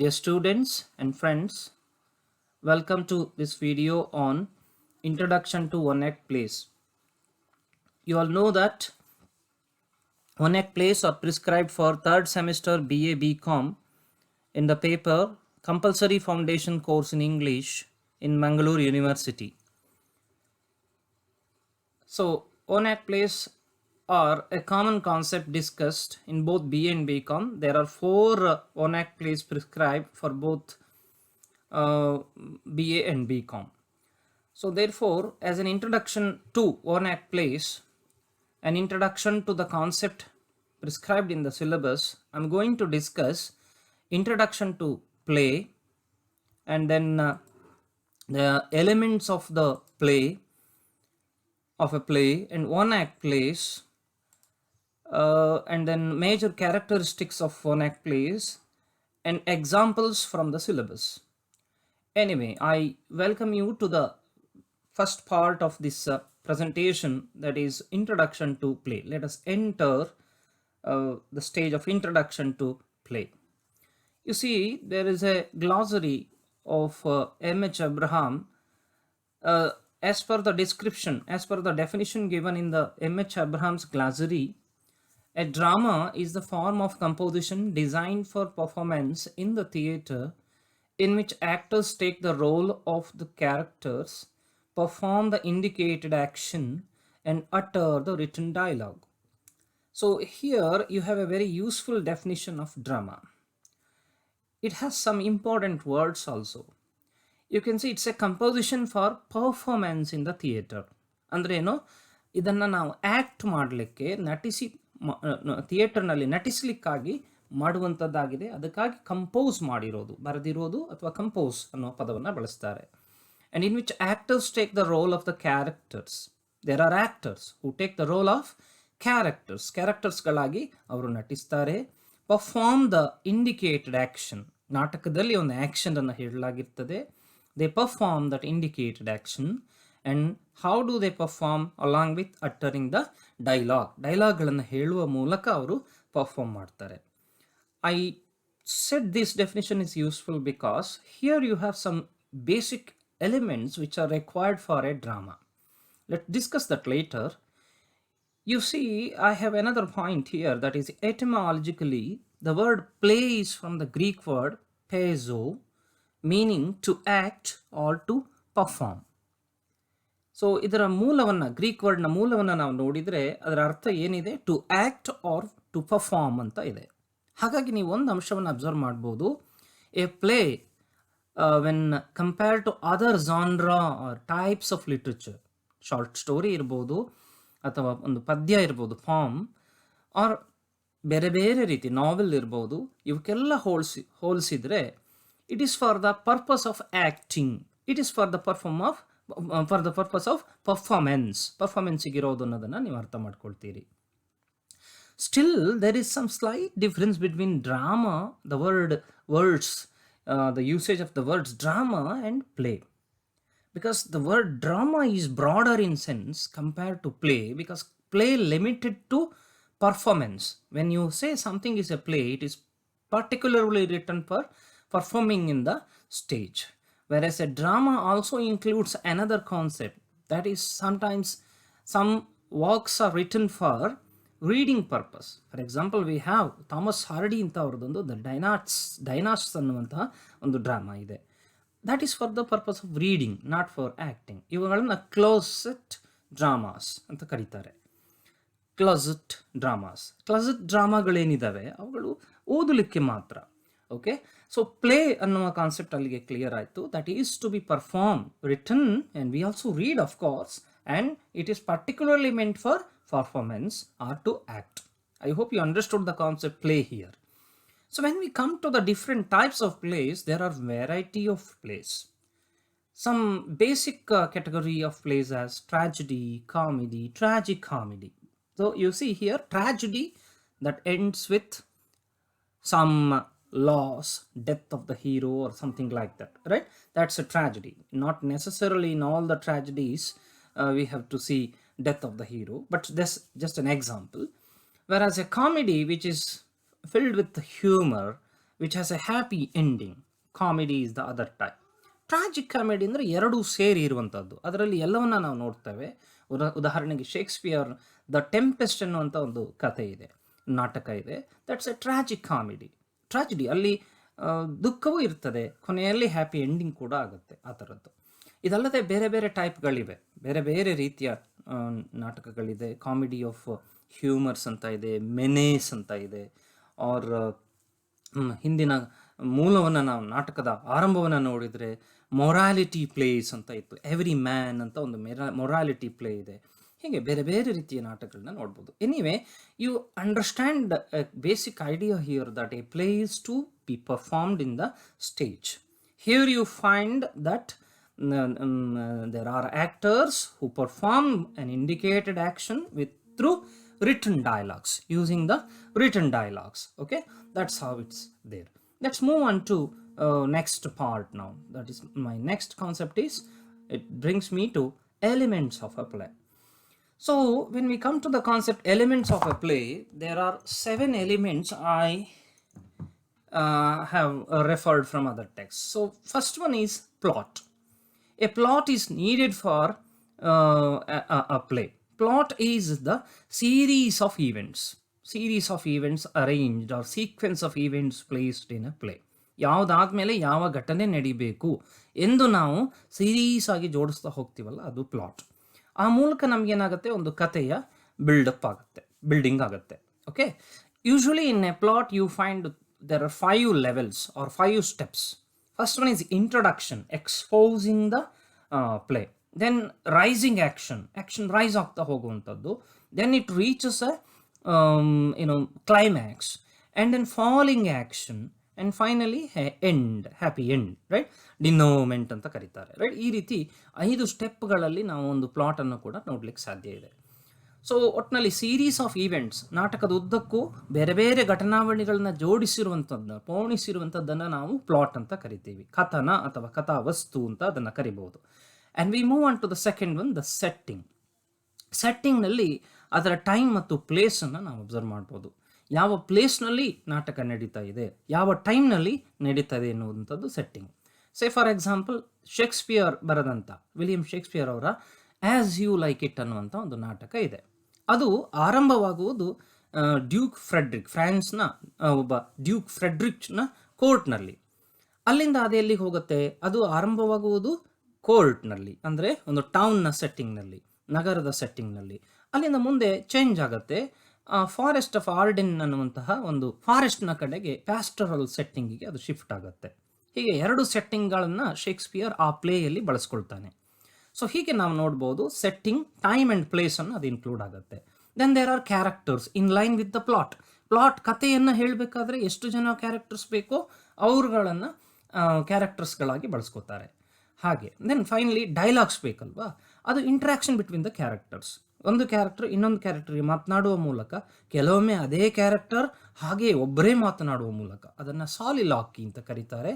Dear students and friends, welcome to this video on Introduction to One-Act Plays. You all know that one-act plays are prescribed for third semester BA BCom in the paper Compulsory Foundation Course in English in Mangalore University. So, one-act plays are a common concept discussed in both BA and BCom. There are four one-act plays prescribed for both BA and BCom. So therefore, as an introduction to one-act plays, an introduction to the concept prescribed in the syllabus, I'm going to discuss introduction to play and then the elements of the play, of a play, and one-act plays, and then major characteristics of one-act plays and examples from the syllabus. Anyway, I welcome you to the first part of this presentation, that is introduction to play. Let us enter the stage of introduction to play. You see, there is a glossary of M.H. Abraham. As per the description, as per the definition given in the M.H. Abraham's glossary, a drama is the form of composition designed for performance in the theatre in which actors take the role of the characters, perform the indicated action, and utter the written dialogue. So here you have a very useful definition of drama. It has some important words also. You can see it's a composition for performance in the theatre. ಅಂದ್ರೇನು, ಇದನ್ನು ನಾವು act ಮಾಡಲಿಕ್ಕೆ ಥಿಯೇಟರ್ನಲ್ಲಿ ನಟಿಸಲಿಕ್ಕಾಗಿ ಮಾಡುವಂಥದ್ದಾಗಿದೆ. ಅದಕ್ಕಾಗಿ compose ಮಾಡಿರೋದು, ಬರೆದಿರೋದು ಅಥವಾ compose ಅನ್ನೋ ಪದವನ್ನು ಬಳಸ್ತಾರೆ. And in which actors take the role of the characters. There are actors who take the role of characters. ಕ್ಯಾರೆಕ್ಟರ್ಸ್ಗಳಾಗಿ ಅವರು ನಟಿಸ್ತಾರೆ. Perform the indicated action. ನಾಟಕದಲ್ಲಿ ಒಂದು ಆ್ಯಕ್ಷನ್ ಅನ್ನು ಹೇಳಲಾಗಿರ್ತದೆ. They perform that indicated action. And how do they perform? Along with uttering the dialogue. ಡೈಲಾಗ್ಗಳನ್ನು ಹೇಳುವ ಮೂಲಕ ಅವರು perform ಮಾಡ್ತಾರೆ. I said this definition is useful because here you have some basic elements which are required for a drama. Let's discuss that later. You see, I have another point here, that is etymologically, the word play is from the Greek word paizo, meaning to act or to perform. So ಇದರ ಮೂಲವನ್ನು, Greek ವರ್ಡ್ನ ಮೂಲವನ್ನು ನಾವು ನೋಡಿದರೆ ಅದರ ಅರ್ಥ ಏನಿದೆ, to act or to perform ಅಂತ ಇದೆ. ಹಾಗಾಗಿ ನೀವು ಒಂದು ಅಂಶವನ್ನು ಅಬ್ಸರ್ವ್ ಮಾಡ್ಬೋದು. A play when compared to other genre or types of literature, short story ಇರ್ಬೋದು ಅಥವಾ ಒಂದು ಪದ್ಯ ಇರ್ಬೋದು, ಫಾರ್ಮ್, ಆರ್ ಬೇರೆ ಬೇರೆ ರೀತಿ ನಾವೆಲ್ ಇರ್ಬೋದು, ಇವಕ್ಕೆಲ್ಲ ಹೋಲಿಸಿದರೆ it is for the purpose of acting, it is for the purpose of ಪರ್ಫಾರ್ಮೆನ್ಸಿಗಿರೋದು ಅನ್ನೋದನ್ನು ನೀವು ಅರ್ಥ ಮಾಡ್ಕೊಳ್ತೀರಿ. Still, there is some slight difference between drama, the usage of the words drama and play. Because the word drama is broader in sense compared to play, because play limited to performance. When you say something is a play, it is particularly written for performing in the stage. Whereas a drama also includes another concept, that is sometimes some works are written for reading purpose. For example, we have Thomas Hardy ಅಂತ ಅವ್ರದ್ದೊಂದು the dynasts ಅನ್ನುವಂತಹ ಒಂದು drama ಇದೆ. That is for the purpose of reading, not for acting. ಇವುಗಳನ್ನ closet dramas ಅಂತ ಕರೀತಾರೆ. Closet ಡ್ರಾಮಾಗಳೇನಿದ್ದಾವೆ ಅವುಗಳು ಓದಲಿಕ್ಕೆ ಮಾತ್ರ. ಓಕೆ, ಸೊ ಪ್ಲೇ ಅನ್ನುವ ಕಾನ್ಸೆಪ್ಟ್ ಅಲ್ಲಿಗೆ ಕ್ಲಿಯರ್ ಆಯಿತು. That is to be perform, written, and we also read of course, and it is particularly meant for performance or to act. I hope you understood the concept play here. So when we come to the different types of plays, there are variety of plays. Some basic category of plays as tragedy, comedy, tragicomedy. So you see here, tragedy that ends with some loss, death of the hero or something like that, right? That's a tragedy. Not necessarily in all the tragedies we have to see death of the hero, but this just an example. Whereas a comedy which is filled with humor which has A happy ending. Comedy is the other type. Tragic comedy ಅಂದರೆ ಎರಡೂ ಸೇರಿ ಇರುವಂಥದ್ದು, ಅದರಲ್ಲಿ ಎಲ್ಲವನ್ನ ನಾವು ನೋಡ್ತೇವೆ. ಉದಾಹರಣೆಗೆ Shakespeare the tempest ಅನ್ನುವಂಥ ಒಂದು ಕಥೆ ಇದೆ, ನಾಟಕ ಇದೆ. That's A tragic comedy. Tragedy ಅಲ್ಲಿ ದುಃಖವೂ ಇರ್ತದೆ, ಕೊನೆಯಲ್ಲಿ ಹ್ಯಾಪಿ ಎಂಡಿಂಗ್ ಕೂಡ ಆಗುತ್ತೆ, ಆ ಥರದ್ದು. ಇದಲ್ಲದೆ ಬೇರೆ ಬೇರೆ ಟೈಪ್ಗಳಿವೆ, ಬೇರೆ ಬೇರೆ ರೀತಿಯ ನಾಟಕಗಳಿದೆ. ಕಾಮಿಡಿ ಆಫ್ ಹ್ಯೂಮರ್ಸ್ ಅಂತ ಇದೆ, ಮೆನೇಸ್ ಅಂತ ಇದೆ. ಆರ್ ಹಿಂದಿನ ಮೂಲವನ್ನು ನಾವು ನಾಟಕದ ಆರಂಭವನ್ನು ನೋಡಿದರೆ ಮೊರಾಲಿಟಿ ಪ್ಲೇಸ್ ಅಂತ ಇತ್ತು. ಎವ್ರಿ ಮ್ಯಾನ್ ಅಂತ ಒಂದು ಮೊರಾಲಿಟಿ ಪ್ಲೇ ಇದೆ. ಹೀಗೆ ಬೇರೆ ಬೇರೆ ರೀತಿಯ ನಾಟಕಗಳನ್ನ ನೋಡ್ಬೋದು. Anyway, you understand basic idea here that a play is to be performed in the stage. Here you find that there are actors who perform an indicated action through written dialogues, using the written dialogues. Okay, that's how it's there. Let's move on to next part now. That is, my next concept is, it brings me to elements of a play. So when we come to the concept elements of a play, there are 7 elements I have referred from other texts. So first one is plot. A plot is needed for a play. Plot is the series of events arranged or sequence of events placed in a play. ಯಾವುದಾದ್ಮೇಲೆ ಯಾವ ಘಟನೆ ನಡಿಬೇಕು ಎಂದು ನಾವು series ಆಗಿ ಜೋಡಿಸ್ತಾ ಹೋಗ್ತೀವಲ್ಲ, ಅದು plot. ಆ ಮೂಲಕ ನಮಗೇನಾಗುತ್ತೆ, ಒಂದು ಕಥೆಯ ಬಿಲ್ಡಿಂಗ್ ಆಗುತ್ತೆ. Okay, usually in a plot you find there are 5 levels or 5 steps. First one is introduction, exposing the play. Then rising action rise ಆಗ್ತಾ ಹೋಗುವಂಥದ್ದು. Then it reaches a climax, and then falling action, and finally happy end, right? Denouement ಅಂತ ಕರೀತಾರೆ, right? ಈ ರೀತಿ 5 ಸ್ಟೆಪ್ಗಳಲ್ಲಿ ನಾವು ಒಂದು plot ಅನ್ನು ಕೂಡ ನೋಡ್ಲಿಕ್ಕೆ ಸಾಧ್ಯ ಇದೆ. ಸೊ ಒಟ್ಟಿನಲ್ಲಿ ಸೀರೀಸ್ ಆಫ್ ಈವೆಂಟ್ಸ್, ನಾಟಕದ ಉದ್ದಕ್ಕೂ ಬೇರೆ ಬೇರೆ ಘಟನಾವಳಿಗಳನ್ನ ಜೋಡಿಸಿರುವಂಥದ್ದನ್ನ, ಪೋಣಿಸಿರುವಂಥದ್ದನ್ನು ನಾವು ಪ್ಲಾಟ್ ಅಂತ ಕರಿತೀವಿ. ಕಥನ ಅಥವಾ ಕಥಾವಸ್ತು ಅಂತ ಅದನ್ನು ಕರಿಬಹುದು. And we move on to the second one, the setting. ಸೆಟ್ಟಿಂಗ್ನಲ್ಲಿ ಅದರ ಟೈಮ್ ಮತ್ತು ಪ್ಲೇಸನ್ನು ನಾವು ಅಬ್ಸರ್ವ್ ಮಾಡ್ಬೋದು. ಯಾವ ಪ್ಲೇಸ್ನಲ್ಲಿ ನಾಟಕ ನಡೀತಾ ಇದೆ, ಯಾವ ಟೈಮ್ನಲ್ಲಿ ನಡೀತಾ ಇದೆ ಎನ್ನುವಂಥದ್ದು setting. Say for example, Shakespeare ಬರೆದಂಥ, ವಿಲಿಯಂ ಶೇಕ್ಸ್ಪಿಯರ್ ಅವರ ಆ್ಯಸ್ ಯು ಲೈಕ್ ಇಟ್ ಅನ್ನುವಂಥ ಒಂದು ನಾಟಕ ಇದೆ. ಅದು ಆರಂಭವಾಗುವುದು ಡ್ಯೂಕ್ ಫ್ರೆಡ್ರಿಕ್, ಫ್ರಾನ್ಸ್ನ ಒಬ್ಬ ಡ್ಯೂಕ್ ಫ್ರೆಡ್ರಿಕ್ನ ಕೋರ್ಟ್ನಲ್ಲಿ. ಅಲ್ಲಿಂದ ಅದು ಎಲ್ಲಿಗೆ ಹೋಗುತ್ತೆ, ಅದು ಆರಂಭವಾಗುವುದು ಕೋರ್ಟ್ನಲ್ಲಿ, ಅಂದರೆ ಒಂದು ಟೌನ್ನ ಸೆಟ್ಟಿಂಗ್ನಲ್ಲಿ, ನಗರದ ಸೆಟ್ಟಿಂಗ್ನಲ್ಲಿ. ಅಲ್ಲಿಂದ ಮುಂದೆ ಚೇಂಜ್ ಆಗುತ್ತೆ, ಫಾರೆಸ್ಟ್ ಆಫ್ ಆರ್ಡೆನ್ ಅನ್ನುವಂತಹ ಒಂದು ಫಾರೆಸ್ಟ್ನ ಕಡೆಗೆ ಪ್ಯಾಸ್ಟರಲ್ ಸೆಟ್ಟಿಂಗಿಗೆ ಅದು ಶಿಫ್ಟ್ ಆಗುತ್ತೆ. ಹೀಗೆ 2 ಸೆಟ್ಟಿಂಗ್ಗಳನ್ನು ಶೇಕ್ಸ್ಪಿಯರ್ ಆ ಪ್ಲೇಯಲ್ಲಿ ಬಳಸ್ಕೊಳ್ತಾನೆ. ಸೊ ಹೀಗೆ ನಾವು ನೋಡ್ಬೋದು, ಸೆಟ್ಟಿಂಗ್, ಟೈಮ್ ಆ್ಯಂಡ್ ಪ್ಲೇಸನ್ನು ಅದು ಇನ್ಕ್ಲೂಡ್ ಆಗುತ್ತೆ. Then there are characters in line with the plot. ಕಥೆಯನ್ನು ಹೇಳಬೇಕಾದ್ರೆ ಎಷ್ಟು ಜನ ಕ್ಯಾರೆಕ್ಟರ್ಸ್ ಬೇಕೋ ಅವ್ರುಗಳನ್ನು ಕ್ಯಾರೆಕ್ಟರ್ಸ್ಗಳಾಗಿ ಬಳಸ್ಕೋತಾರೆ. ಹಾಗೆ ದೆನ್ ಫೈನಲಿ ಡೈಲಾಗ್ಸ್ ಬೇಕಲ್ವಾ, ಅದು ಇಂಟ್ರಾಕ್ಷನ್ ಬಿಟ್ವೀನ್ ದ ಕ್ಯಾರೆಕ್ಟರ್ಸ್. ಒಂದು ಕ್ಯಾರೆಕ್ಟರ್ ಇನ್ನೊಂದು ಕ್ಯಾರೆಕ್ಟರ್ಗೆ ಮಾತನಾಡುವ ಮೂಲಕ, ಕೆಲವೊಮ್ಮೆ ಅದೇ ಕ್ಯಾರೆಕ್ಟರ್ ಹಾಗೆ ಒಬ್ಬರೇ ಮಾತನಾಡುವ ಮೂಲಕ, ಅದನ್ನು ಸಾಲಿಲಾಕಿ ಅಂತ ಕರೀತಾರೆ.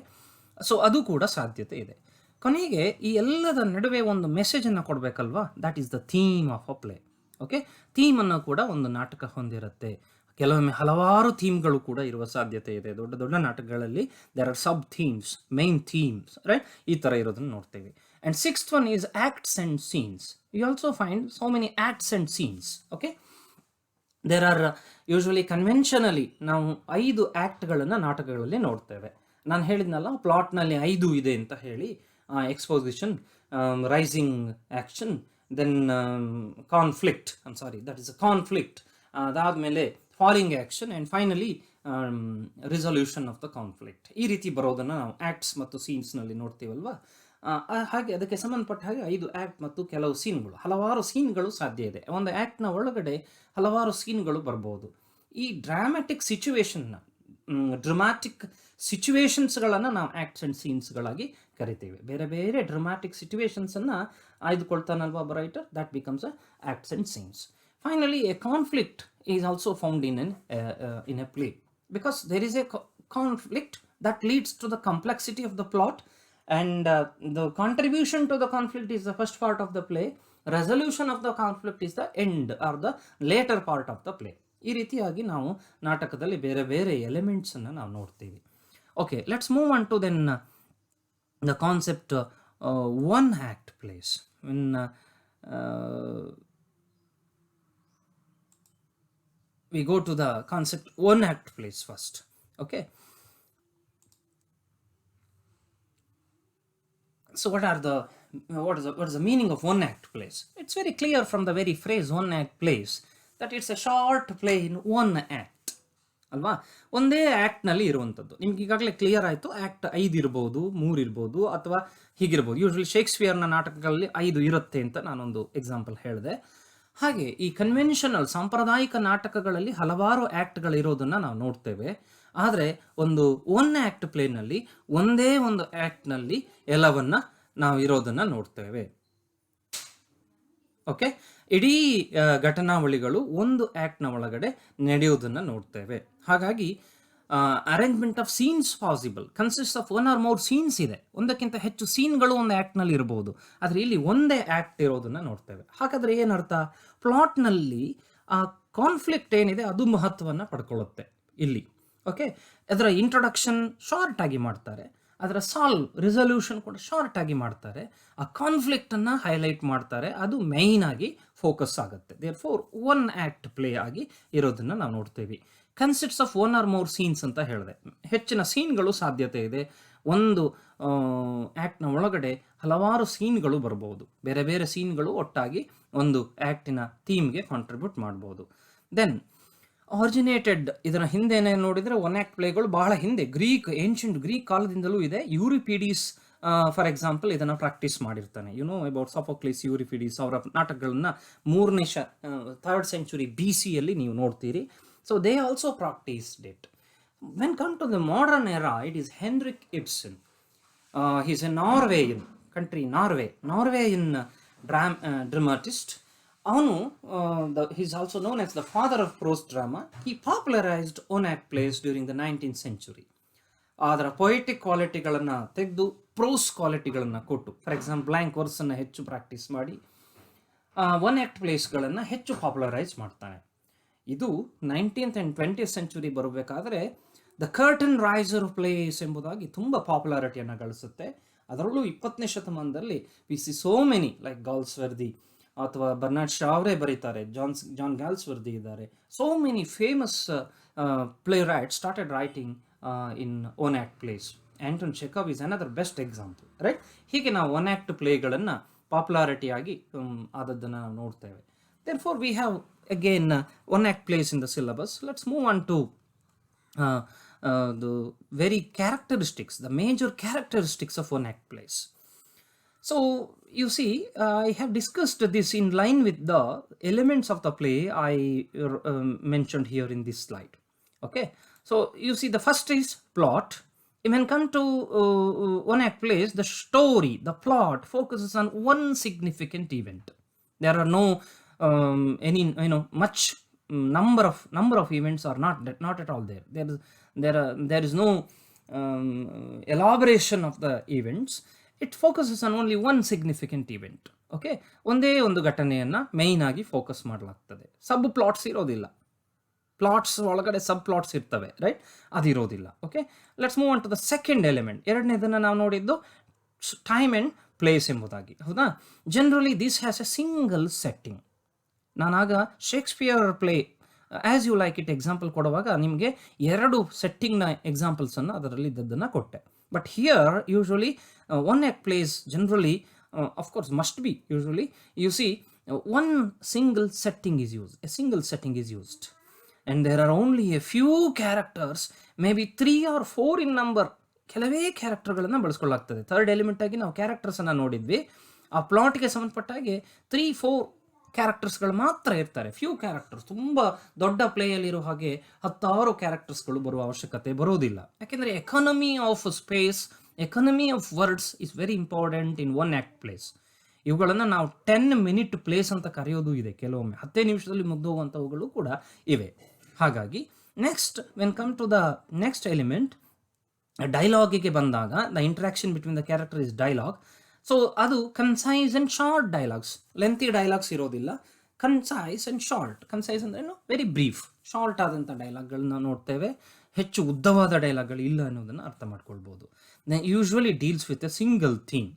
ಸೊ ಅದು ಕೂಡ ಸಾಧ್ಯತೆ ಇದೆ. ಕೊನೆಗೆ ಈ ಎಲ್ಲದ ನಡುವೆ ಒಂದು ಮೆಸೇಜನ್ನು ಕೊಡಬೇಕಲ್ವಾ, that is the theme of a play. Okay, ಥೀಮನ್ನು ಕೂಡ ಒಂದು ನಾಟಕ ಹೊಂದಿರುತ್ತೆ. ಕೆಲವೊಮ್ಮೆ ಹಲವಾರು ಥೀಮ್ಗಳು ಕೂಡ ಇರುವ ಸಾಧ್ಯತೆ ಇದೆ. ದೊಡ್ಡ ದೊಡ್ಡ ನಾಟಕಗಳಲ್ಲಿ there are sub themes, main themes, right? ಈ ಥರ ಇರೋದನ್ನು ನೋಡ್ತೇವೆ. And sixth one is acts and scenes. You also find so many acts and scenes. Okay, there are usually conventionally ನಾವು 5 ಆ್ಯಕ್ಟ್ಗಳನ್ನು ನಾಟಕಗಳಲ್ಲಿ ನೋಡ್ತೇವೆ. ನಾನು ಹೇಳಿದ್ನಲ್ಲ, ಪ್ಲಾಟ್ನಲ್ಲಿ 5 ಇದೆ ಅಂತ ಹೇಳಿ. Exposition, rising action, then conflict, that is a conflict, ಅದಾದಮೇಲೆ falling action, and finally resolution of the conflict. ಈ ರೀತಿ ಬರೋದನ್ನು ನಾವು ಆ್ಯಕ್ಟ್ಸ್ ಮತ್ತು ಸೀನ್ಸ್ನಲ್ಲಿ ನೋಡ್ತೀವಲ್ವಾ. ಹಾಗೆ ಅದಕ್ಕೆ ಸಂಬಂಧಪಟ್ಟ ಹಾಗೆ 5 ಆ್ಯಕ್ಟ್ ಮತ್ತು ಕೆಲವು ಸೀನ್ಗಳು, ಹಲವಾರು ಸೀನ್ಗಳು ಸಾಧ್ಯ ಇದೆ. ಒಂದು ಆ್ಯಕ್ಟ್ನ ಒಳಗಡೆ ಹಲವಾರು ಸೀನ್ಗಳು ಬರ್ಬೋದು. ಈ ಡ್ರಾಮ್ಯಾಟಿಕ್ ಸಿಚುವೇಶನ್ಸ್ಗಳನ್ನು ನಾವು ಆ್ಯಕ್ಟ್ಸ್ ಆ್ಯಂಡ್ ಸೀನ್ಸ್ಗಳಾಗಿ ಕರಿತೀವಿ. ಬೇರೆ ಬೇರೆ ಡ್ರಾಮ್ಯಾಟಿಕ್ ಸಿಚುವೇಶನ್ಸನ್ನು ಆಯ್ದುಕೊಳ್ತಾನಲ್ವಾ ಒಬ್ಬ writer, that becomes acts and scenes. Finally a conflict is also found in a play, because there is a conflict that leads to the complexity of the plot, and the contribution to the conflict is the first part of the play. Resolution of the conflict is the end or the later part of the play. ಈ ರೀತಿಯಾಗಿ ನಾವು ನಾಟಕದಲ್ಲಿ ಬೇರೆ ಬೇರೆ ಎಲಿಮೆಂಟ್ಸನ್ನು ನಾವು ನೋಡ್ತೀವಿ. Okay, let's move on to then the concept one act plays. When we go to the concept one act plays first. Okay, so what is the meaning of one act plays? It's very clear from the very phrase one act plays that it's a short play in one act ಅಲ್ವಾ, ಒಂದೇ ಆ್ಯಕ್ಟ್ನಲ್ಲಿ ಇರುವಂಥದ್ದು. ನಿಮ್ಗೆ ಈಗಾಗಲೇ clear ಆಯಿತು, act 5 ಇರ್ಬೋದು, 3 ಇರ್ಬೋದು, ಅಥವಾ ಹೀಗಿರ್ಬೋದು. Usually ಶೇಕ್ಸ್ಪಿಯರ್ನ ನಾಟಕಗಳಲ್ಲಿ 5 ಇರುತ್ತೆ ಅಂತ ನಾನೊಂದು ಎಕ್ಸಾಂಪಲ್ ಹೇಳಿದೆ. ಹಾಗೆ ಈ ಕನ್ವೆನ್ಷನಲ್ ಸಾಂಪ್ರದಾಯಿಕ ನಾಟಕಗಳಲ್ಲಿ ಹಲವಾರು ಆ್ಯಕ್ಟ್ಗಳಿರೋದನ್ನು ನಾವು ನೋಡ್ತೇವೆ. ಆದರೆ ಒಂದು ಒನ್ ಆ್ಯಕ್ಟ್ ಪ್ಲೇನಲ್ಲಿ ಒಂದೇ ಒಂದು ಆ್ಯಕ್ಟ್ನಲ್ಲಿ ಎಲ್ಲವನ್ನ ನಾವು ಇರೋದನ್ನು ನೋಡ್ತೇವೆ. ಓಕೆ, ಇಡೀ ಘಟನಾವಳಿಗಳು ಒಂದು ಆ್ಯಕ್ಟ್ನ ಒಳಗಡೆ ನಡೆಯೋದನ್ನು ನೋಡ್ತೇವೆ. ಹಾಗಾಗಿ arrangement of scenes possible consist of one or more scenes ಇದೆ. ಒಂದಕ್ಕಿಂತ ಹೆಚ್ಚು ಸೀನ್ಗಳು ಒಂದು ಆ್ಯಕ್ಟ್ನಲ್ಲಿ ಇರಬಹುದು, ಆದರೆ ಇಲ್ಲಿ ಒಂದೇ ಆ್ಯಕ್ಟ್ ಇರೋದನ್ನು ನೋಡ್ತೇವೆ. ಹಾಗಾದರೆ ಏನರ್ಥ? ಪ್ಲಾಟ್ನಲ್ಲಿ ಆ ಕಾನ್ಫ್ಲಿಕ್ಟ್ ಏನಿದೆ ಅದು ಮಹತ್ವವನ್ನು ಪಡ್ಕೊಳ್ಳುತ್ತೆ ಇಲ್ಲಿ. ಓಕೆ, ಅದರ ಇಂಟ್ರೊಡಕ್ಷನ್ ಶಾರ್ಟ್ ಆಗಿ ಮಾಡ್ತಾರೆ, ಅದರ ರಿಸಲ್ಯೂಷನ್ ಕೂಡ ಶಾರ್ಟ್ ಆಗಿ ಮಾಡ್ತಾರೆ, ಆ ಕಾನ್ಫ್ಲಿಕ್ಟನ್ನು ಹೈಲೈಟ್ ಮಾಡ್ತಾರೆ, ಅದು ಮೈನ್ ಆಗಿ ಫೋಕಸ್ ಆಗುತ್ತೆ. ದೇರ್ಫೋರ್ ಒನ್ ಆ್ಯಕ್ಟ್ ಪ್ಲೇ ಆಗಿ ಇರೋದನ್ನು ನಾವು ನೋಡ್ತೇವೆ. Consists of one or more scenes ಅಂತ ಹೇಳಿದೆ. ಹೆಚ್ಚಿನ ಸೀನ್ಗಳು ಸಾಧ್ಯತೆ ಇದೆ. ಒಂದು ಆ್ಯಕ್ಟ್ನ ಒಳಗಡೆ ಹಲವಾರು ಸೀನ್ಗಳು ಬರ್ಬೋದು, ಬೇರೆ ಬೇರೆ ಸೀನ್ಗಳು ಒಟ್ಟಾಗಿ ಒಂದು ಆ್ಯಕ್ಟಿನ ಥೀಮ್ಗೆ ಕಾಂಟ್ರಿಬ್ಯೂಟ್ ಮಾಡ್ಬೋದು. ದೆನ್ ಆರಿಜಿನೇಟೆಡ್, ಇದರ ಹಿಂದೆನೇ ನೋಡಿದರೆ ಒನ್ ಆ್ಯಕ್ಟ್ ಪ್ಲೇಗಳು ಬಹಳ ಹಿಂದೆ ಏನ್ಷಿಯಂಟ್ ಗ್ರೀಕ್ ಕಾಲದಿಂದಲೂ ಇದೆ. ಯೂರಿಪಿಡೀಸ್ ಫಾರ್ ಎಕ್ಸಾಂಪಲ್ ಇದನ್ನು ಪ್ರಾಕ್ಟೀಸ್ ಮಾಡಿರ್ತಾನೆ. ಅಬೌಟ್ ಸಾಫೋಕ್ಲಿಸ್, ಯೂರಿಪಿಡೀಸ್ ಅವರ ನಾಟಕಗಳನ್ನ 3rd century BC ಯಲ್ಲಿ ನೀವು ನೋಡ್ತೀರಿ. So they also practised it. When come to the modern era, it is Henrik Ibsen. He's a Norwegian country, Norwegian dramatist. ಅವನು he's also known as the father of prose drama. He popularized one act plays during the 19th century. ಅದರ poetic ಕ್ವಾಲಿಟಿಗಳನ್ನು ತೆಗೆದು pros ಕ್ವಾಲಿಟಿಗಳನ್ನು ಕೊಟ್ಟು, for example blank ವರ್ಸನ್ನು ಹೆಚ್ಚು practice ಮಾಡಿ one act ಪ್ಲೇಸ್ಗಳನ್ನು ಹೆಚ್ಚು popularise ಮಾಡ್ತಾನೆ. ಇದು 19th and 20th century ಬರಬೇಕಾದ್ರೆ the curtain raiser plays ಎಂಬುದಾಗಿ ತುಂಬ ಪಾಪ್ಯುಲಾರಿಟಿಯನ್ನು ಗಳಿಸುತ್ತೆ. ಅದರಲ್ಲೂ 20ನೇ ಶತಮಾನದಲ್ಲಿ we see so many like Galsworthy ಅಥವಾ ಬರ್ನಾರ್ಡ್ ಶಾ ಅವರೇ ಬರೀತಾರೆ, ಜಾನ್ ಗಾಲ್ಸ್ವರ್ದಿ ಇದ್ದಾರೆ. So many famous playwright started writing in one act plays. Anton Chekhov is another best example, right? ಹೀಗೆ ನಾವು ಒನ್ ಆ್ಯಕ್ಟ್ ಪ್ಲೇಗಳನ್ನು ಪಾಪ್ಯುಲಾರಿಟಿಯಾಗಿ ಆದದ್ದನ್ನು ನಾವು ನೋಡ್ತೇವೆ. Therefore, we have again one act plays in the syllabus. Let's move on to the very characteristics, the major characteristics of one act plays. So, you see, I have discussed this in line with the elements of the play I mentioned here in this slide. Okay, so you see, the first is plot. When come to one act plays, the story, the plot focuses on one significant event. There are no any much number of events are not at all there. There is no elaboration of the events. It focuses on only one significant event. Okay, ಒಂದೇ ಒಂದು ಘಟನೆಯನ್ನು main ಆಗಿ focus ಮಾಡಲಾಗ್ತದೆ. ಸಬ್ plots ಇರೋದಿಲ್ಲ, plots ಒಳಗಡೆ sub plots ಇರ್ತವೆ, right? ಅದಿರೋದಿಲ್ಲ. Okay, let's move on to the second element. ಎರಡನೇದನ್ನು ನಾವು ನೋಡಿದ್ದು ಟೈಮ್ ಆ್ಯಂಡ್ ಪ್ಲೇಸ್ ಎಂಬುದಾಗಿ, ಹೌದಾ? Generally this has a single setting. ನಾನಾಗ Shakespeare play as you like it example ಕೊಡುವಾಗ ನಿಮಗೆ 2 ಸೆಟ್ಟಿಂಗ್ನ ಎಕ್ಸಾಂಪಲ್ಸನ್ನು ಅದರಲ್ಲಿ ಇದ್ದದ್ದನ್ನು ಕೊಟ್ಟೆ. But here usually one act plays generally of course must be usually you see one single setting is used and there are only a few characters, maybe 3 or 4 in number. ಕೆಲವೇ ಕ್ಯಾರೆಕ್ಟರ್ಗಳನ್ನು ಬಳಸ್ಕೊಳ್ಳಾಗ್ತದೆ. Third element ಆಗಿ ನಾವು ಕ್ಯಾರೆಕ್ಟರ್ಸನ್ನು ನೋಡಿದ್ವಿ. ಆ ಪ್ಲಾಟ್ಗೆ ಸಂಬಂಧಪಟ್ಟಾಗೆ 3-4 ಕ್ಯಾರೆಕ್ಟರ್ಸ್ಗಳು ಮಾತ್ರ ಇರ್ತಾರೆ. Few characters, ತುಂಬ ದೊಡ್ಡ ಪ್ಲೇಯಲ್ಲಿರೋ ಹಾಗೆ 10 ಕ್ಯಾರೆಕ್ಟರ್ಸ್ಗಳು ಬರುವ ಅವಶ್ಯಕತೆ ಬರೋದಿಲ್ಲ. ಯಾಕೆಂದರೆ economy of space, economy of words is very important in one act place. ಇವುಗಳನ್ನು ನಾವು 10 minute ಪ್ಲೇಸ್ ಅಂತ ಕರೆಯೋದು ಇದೆ. ಕೆಲವೊಮ್ಮೆ 10 ನಿಮಿಷದಲ್ಲಿ ಮುಗ್ದೋಗುವಂಥವುಗಳು ಕೂಡ ಇವೆ. ಹಾಗಾಗಿ next when come to the next element, ಡೈಲಾಗಿಗೆ ಬಂದಾಗ the interaction between the character is dialogue. So ಅದು concise and short dialogues, lengthy dialogues ಇರೋದಿಲ್ಲ. Concise and short. ಕನ್ಸೈಸ್ ಅಂದ್ರೆ ವೆರಿ ಬ್ರೀಫ್, ಶಾರ್ಟ್ ಆದಂಥ ಡೈಲಾಗ್ಗಳನ್ನ ನೋಡ್ತೇವೆ. ಹೆಚ್ಚು ಉದ್ದವಾದ ಡೈಲಾಗ್ಗಳು ಇಲ್ಲ ಅನ್ನೋದನ್ನು ಅರ್ಥ ಮಾಡ್ಕೊಳ್ಬೋದು. Usually deals with A single theme.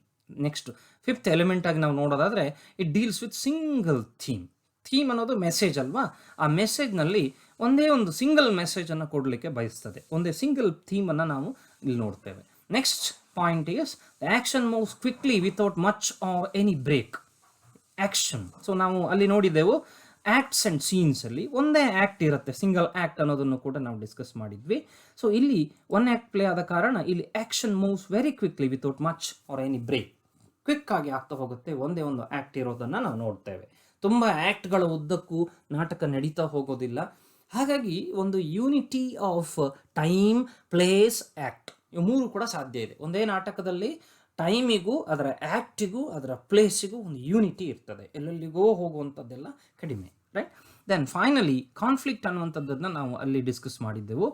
Next fifth element ಆಗಿ ನಾವು ನೋಡೋದಾದರೆ it deals with single theme. Theme ಅನ್ನೋದು ಮೆಸೇಜ್ ಅಲ್ವಾ, ಆ ಮೆಸೇಜ್ನಲ್ಲಿ ಒಂದೇ ಒಂದು ಸಿಂಗಲ್ ಮೆಸೇಜನ್ನು ಕೊಡಲಿಕ್ಕೆ ಬಯಸ್ತದೆ. ಒಂದೇ ಸಿಂಗಲ್ ಥೀಮನ್ನು ನಾವು ಇಲ್ಲಿ ನೋಡ್ತೇವೆ. Next point is the action moves quickly without much or any break. Action, so ನಾವು ಅಲ್ಲಿ ನೋಡಿದ್ದೆವು ಆ್ಯಕ್ಟ್ಸ್ ಆ್ಯಂಡ್ ಸೀನ್ಸಲ್ಲಿ ಒಂದೇ ಆ್ಯಕ್ಟ್ ಇರುತ್ತೆ, ಸಿಂಗಲ್ ಆ್ಯಕ್ಟ್ ಅನ್ನೋದನ್ನು ಕೂಡ ನಾವು ಡಿಸ್ಕಸ್ ಮಾಡಿದ್ವಿ. ಸೊ ಇಲ್ಲಿ ಒನ್ ಆ್ಯಕ್ಟ್ ಪ್ಲೇ ಆದ ಕಾರಣ ಇಲ್ಲಿ action moves very quickly without much or any break. Quick ಆಗಿ ಆಗ್ತಾ ಹೋಗುತ್ತೆ, ಒಂದೇ ಒಂದು ಆ್ಯಕ್ಟ್ ಇರೋದನ್ನು ನಾವು ನೋಡ್ತೇವೆ. ತುಂಬ ಆ್ಯಕ್ಟ್ಗಳ ಉದ್ದಕ್ಕೂ ನಾಟಕ ನಡೀತಾ ಹೋಗೋದಿಲ್ಲ. ಹಾಗಾಗಿ ಒಂದು unity of time, place, act, ಇವು ಮೂರು ಕೂಡ ಸಾಧ್ಯ ಇದೆ. ಒಂದೇ ನಾಟಕದಲ್ಲಿ ಟೈಮಿಗೂ ಅದರ ಆ್ಯಕ್ಟಿಗೂ ಅದರ ಪ್ಲೇಸಿಗೂ ಒಂದು ಯೂನಿಟಿ ಇರ್ತದೆ, ಎಲ್ಲೆಲ್ಲಿಗೋ ಹೋಗುವಂಥದ್ದೆಲ್ಲ ಕಡಿಮೆ, ರೈಟ್. ದೆನ್ ಫೈನಲಿ ಕಾನ್ಫ್ಲಿಕ್ಟ್ ಅನ್ನುವಂಥದ್ದನ್ನು ನಾವು ಅಲ್ಲಿ ಡಿಸ್ಕಸ್ ಮಾಡಿದ್ದೆವು.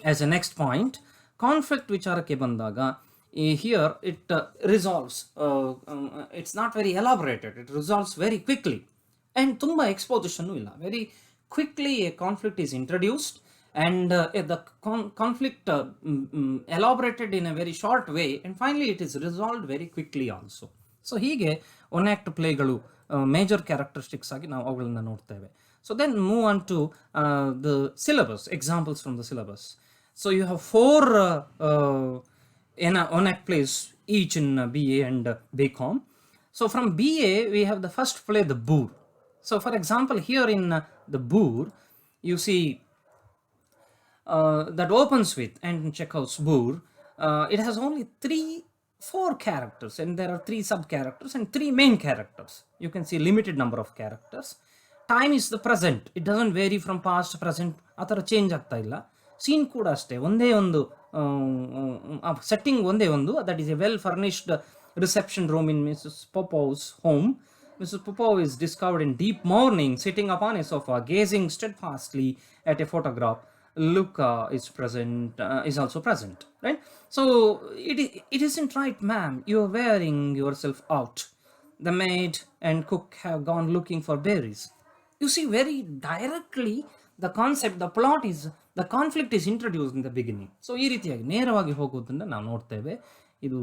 As a next point, conflict ವಿಚಾರಕ್ಕೆ ಬಂದಾಗ here it resolves, it's not very elaborated, it resolves very quickly and ತುಂಬ ಎಕ್ಸ್ಪೋಸಿಷನ್ನು ಇಲ್ಲ. Very quickly a conflict is introduced and the conflict elaborated in a very short way, and finally it is resolved very quickly also. So ಹೀಗೆ one act ಪ್ಲೇಗಳು major characteristics ಆಗಿ ನಾವು ಅವುಗಳನ್ನ ನೋಡ್ತೇವೆ. So then move on to the syllabus, examples from the syllabus. So you have 4 one act plays each in BA and BCom. So from BA we have the first play, the Boor. So for example here in the Boor you see that opens with, and Chekhov's Boor, it has only 4 characters, and there are 3 sub characters and 3 main characters. You can see limited number of characters. Time is the present, it doesn't vary from past, present, athara change ಆಗ್ತಾ ಇಲ್ಲ. Scene ಕೂಡ ಅಷ್ಟೇ, ಒಂದೇ ಒಂದು setting ಒಂದೇ ಒಂದು, that is a well furnished reception room in Mrs. Popov's home. Mrs. Popov is discovered in deep mourning, sitting upon a sofa, gazing steadfastly at a photograph. Luca is present, is also present, right? So it isn't right, ma'am, you're wearing yourself out. The maid and cook have gone looking for berries. You see very directly the concept, the plot is, the conflict is introduced in the beginning. So ಈ ರೀತಿಯಾಗಿ ನೇರವಾಗಿ ಹೋಗೋದನ್ನು ನಾವು ನೋಡ್ತೇವೆ. ಇದು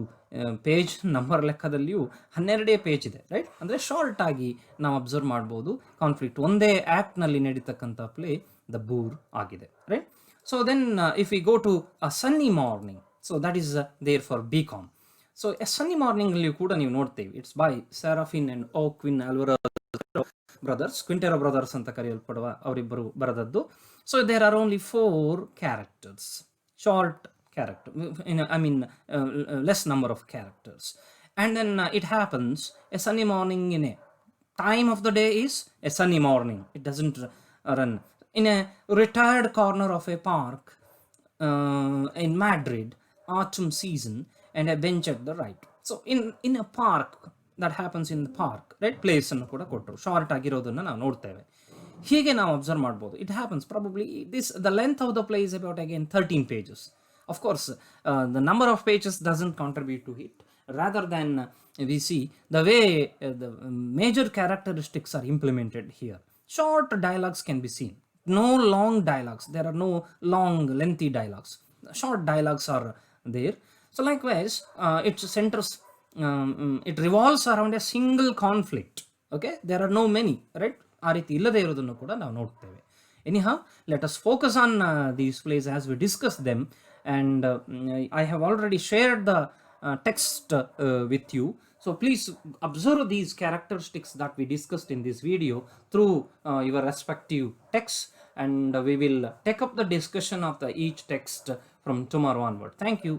page number ಲೆಕ್ಕದಲ್ಲಿಯೂ 12 page ಇದೆ, right. ಅಂದರೆ short ಆಗಿ ನಾವು ಅಬ್ಸರ್ವ್ ಮಾಡ್ಬೋದು. ಕಾನ್ಫ್ಲಿಕ್ಟ್ ಒಂದೇ ಆ್ಯಕ್ಟ್ನಲ್ಲಿ ನಡೀತಕ್ಕಂಥ ಪ್ಲೇ the Boor ಆಗಿದೆ, right? So then if we go to a sunny morning, so that is there for BCom. So a sunny morning ಅಲ್ಲಿ ಕೂಡ ನೀವು ನೋಡ್ತೇವೆ, it's by Serafin and Joaquin Alvarez brothers, Quintero brothers ಅಂತ ಕರೆಯಲ್ಪಡುವ ಅವರಿಬ್ಬರು ಬರೆದದ್ದು. So there are only 4 characters, short character, less number of characters, and then it happens a sunny morning in a time of the day is a sunny morning, it doesn't run in a retired corner of a park in Madrid, autumn season, and a bench at the right. So in a park, that happens in the park, right? Place ಅನ್ನು ಕೂಡ ಕೊಟ್ಟರು, short ಆಗಿರೋದನ್ನು ನಾವು ನೋಡ್ತೇವೆ. ಹೀಗೆ ನಾವು observe ಮಾಡ್ಬೋದು. It happens probably the length of the play is about again 13 pages. Of course, the number of pages doesn't contribute to it. Rather than we see the way the major characteristics are implemented here. Short dialogues can be seen. No long dialogues. There are no long, lengthy dialogues. Short dialogues are there. So likewise, it centers, it revolves around a single conflict. Okay, there are no many, right? ಆ ರೀತಿ ಇಲ್ಲದೆ ಇರೋದನ್ನು ಕೂಡ ನಾವು ನೋಡ್ತೇವೆ. Anyhow, let us focus on these plays as we discuss them. And I have already shared the text with you. So please observe these characteristics that we discussed in this video through your respective texts, and we will take up the discussion of each text from tomorrow onward. Thank you.